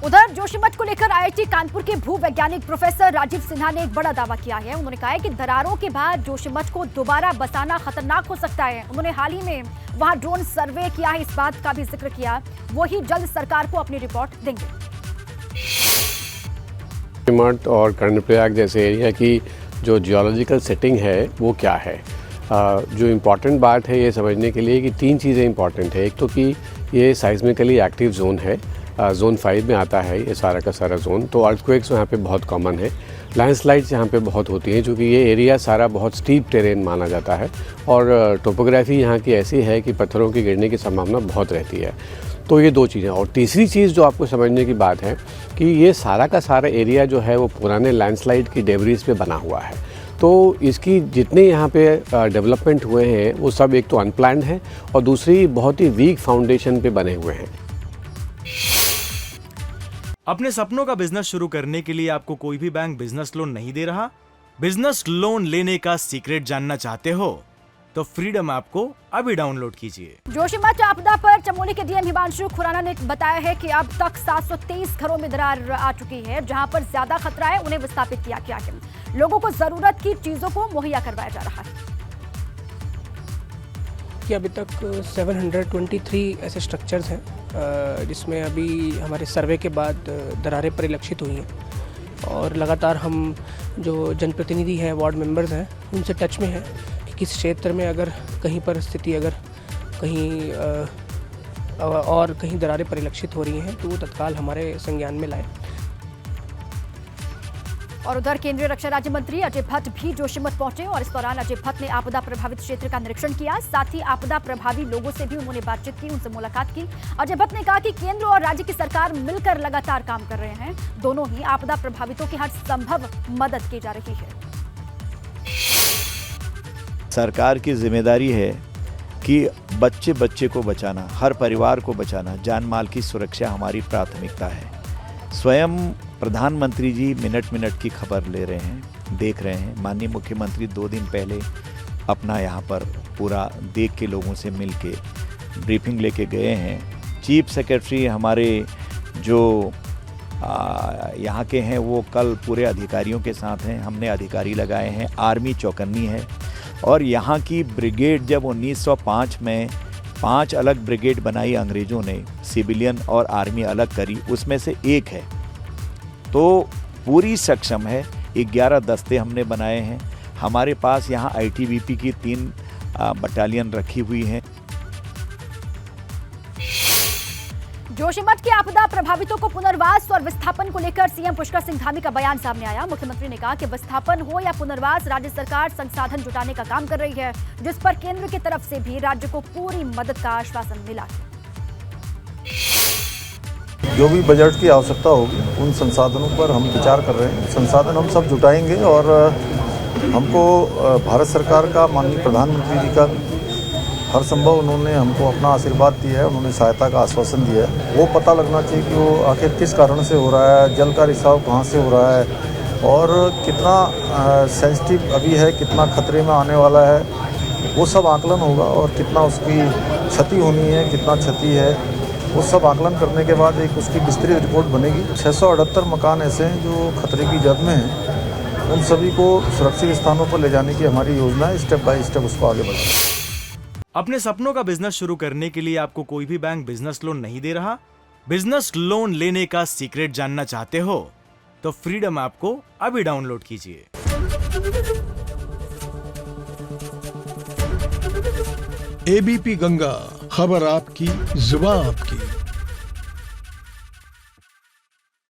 उधर जोशीमठ को लेकर आईआईटी कानपुर के भू वैज्ञानिक प्रोफेसर राजीव सिन्हा ने एक बड़ा दावा किया है। उन्होंने कहा है कि दरारों के बाद जोशीमठ को दोबारा बसाना खतरनाक हो सकता है। उन्होंने हाल ही में वहां ड्रोन सर्वे किया है, इस बात का भी जिक्र किया। वो ही जल्द सरकार को अपनी रिपोर्ट देंगे। जोशीमठ और कर्णप्रयाग जैसे एरिया की जो जियोलॉजिकल सेटिंग है वो क्या है, जो इम्पॉर्टेंट बात है ये समझने के लिए कि तीन चीज़ें इम्पॉर्टेंट है। एक तो कि ये साइज्मिकली एक्टिव जोन है, जोन 5 में आता है ये सारा का सारा जोन। तो अर्थक्वेक्स यहाँ पे बहुत कॉमन है, लैंडस्लाइड्स यहाँ पे बहुत होती हैं, क्योंकि ये एरिया सारा बहुत स्टीप टेरेन माना जाता है और टोपोग्राफी यहाँ की ऐसी है कि पत्थरों की गिरने की संभावना बहुत रहती है। तो ये दो चीज़ें। और तीसरी चीज़ जो आपको समझने की बात है कि ये सारा का सारा एरिया जो है वो पुराने लैंडस्लाइड की डेब्रीज पे बना हुआ है। तो इसकी जितने यहाँ पे डेवलपमेंट हुए हैं वो सब एक तो अनप्लान्ड है और दूसरी बहुत ही वीक फाउंडेशन पे बने हुए हैं। अपने सपनों का बिजनेस शुरू करने के लिए आपको कोई भी बैंक बिजनेस लोन नहीं दे रहा? बिजनेस लोन लेने का सीक्रेट जानना चाहते हो तो फ्रीडम ऐप को अभी डाउनलोड कीजिए। जोशीमठ आपदा पर चमोली के डीएम हिमांशु खुराना ने बताया है कि अब तक 723 घरों में दरार आ चुकी है। जहां पर ज्यादा खतरा है उन्हें विस्थापित किया गया है। लोगों को जरूरत की चीजों को मुहैया करवाया जा रहा है। कि अभी तक 723 ऐसे स्ट्रक्चर्स हैं जिसमें अभी हमारे सर्वे के बाद दरारें परिलक्षित हुई हैं और लगातार हम जो जनप्रतिनिधि हैं, वार्ड मेंबर्स हैं, उनसे टच में हैं कि किस क्षेत्र में अगर कहीं पर स्थिति अगर कहीं और कहीं दरारें परिलक्षित हो रही हैं तो वो तत्काल हमारे संज्ञान में लाए। और उधर केंद्रीय रक्षा राज्य मंत्री अजय भट्ट भी जोशीमठ पहुंचे और इस दौरान अजय भट्ट ने आपदा प्रभावित क्षेत्र का निरीक्षण किया। साथ ही आपदा प्रभावी लोगों से भी उन्होंने बातचीत की, उनसे मुलाकात की। अजय भट्ट ने कहा कि केंद्र और राज्य की सरकार मिलकर लगातार काम कर रहे हैं। दोनों ही आपदा प्रभावितों की हर संभव मदद की जा रही है। सरकार की जिम्मेदारी है कि बच्चे बच्चे को बचाना, हर परिवार को बचाना, जान माल की सुरक्षा हमारी प्राथमिकता है। स्वयं प्रधानमंत्री जी मिनट मिनट की खबर ले रहे हैं, देख रहे हैं। माननीय मुख्यमंत्री 2 दिन पहले अपना यहाँ पर पूरा देख के लोगों से मिल के ब्रीफिंग लेके गए हैं। चीफ सेक्रेटरी हमारे जो यहाँ के हैं वो कल पूरे अधिकारियों के साथ हैं। हमने अधिकारी लगाए हैं, आर्मी चौकन्नी है और यहाँ की ब्रिगेड जब 1905 में 5 अलग ब्रिगेड बनाई अंग्रेज़ों ने, सिविलियन और आर्मी अलग करी, उसमें से एक है तो पूरी सक्षम है। 11 दस्ते हमने बनाए हैं। हमारे पास यहाँ आईटीबीपी की 3 बटालियन रखी हुई हैं। जोशीमठ की आपदा प्रभावितों को पुनर्वास और विस्थापन को लेकर सीएम पुष्कर सिंह धामी का बयान सामने आया। मुख्यमंत्री ने कहा कि विस्थापन हो या पुनर्वास, राज्य सरकार संसाधन जुटाने का काम कर रही है, जिस पर केंद्र की तरफ से भी राज्य को पूरी मदद का आश्वासन मिला है। जो भी बजट की आवश्यकता होगी उन संसाधनों पर हम विचार कर रहे हैं। संसाधन हम सब जुटाएंगे और हमको भारत सरकार का, माननीय प्रधानमंत्री जी का हर संभव उन्होंने हमको अपना आशीर्वाद दिया है, उन्होंने सहायता का आश्वासन दिया है। वो पता लगना चाहिए कि वो आखिर किस कारण से हो रहा है, जल का रिसाव कहाँ से हो रहा है और कितना सेंसिटिव अभी है, कितना खतरे में आने वाला है, वो सब आकलन होगा और कितना उसकी क्षति होनी है, कितना क्षति है, वो सब आकलन करने के बाद एक उसकी विस्तृत रिपोर्ट बनेगी। 678 मकान ऐसे हैं जो खतरे की जद में हैं, उन सभी को सुरक्षित स्थानों पर ले जाने की हमारी योजना है। स्टेप बाय स्टेप उसको आगे बढ़ाएं। अपने सपनों का बिजनेस शुरू करने के लिए आपको कोई भी बैंक बिजनेस लोन नहीं दे रहा? बिजनेस लोन लेने का सीक्रेट जानना चाहते हो तो फ्रीडम ऐप को अभी डाउनलोड कीजिए। एबीपी गंगा, खबर आपकी, जुबान आपकी।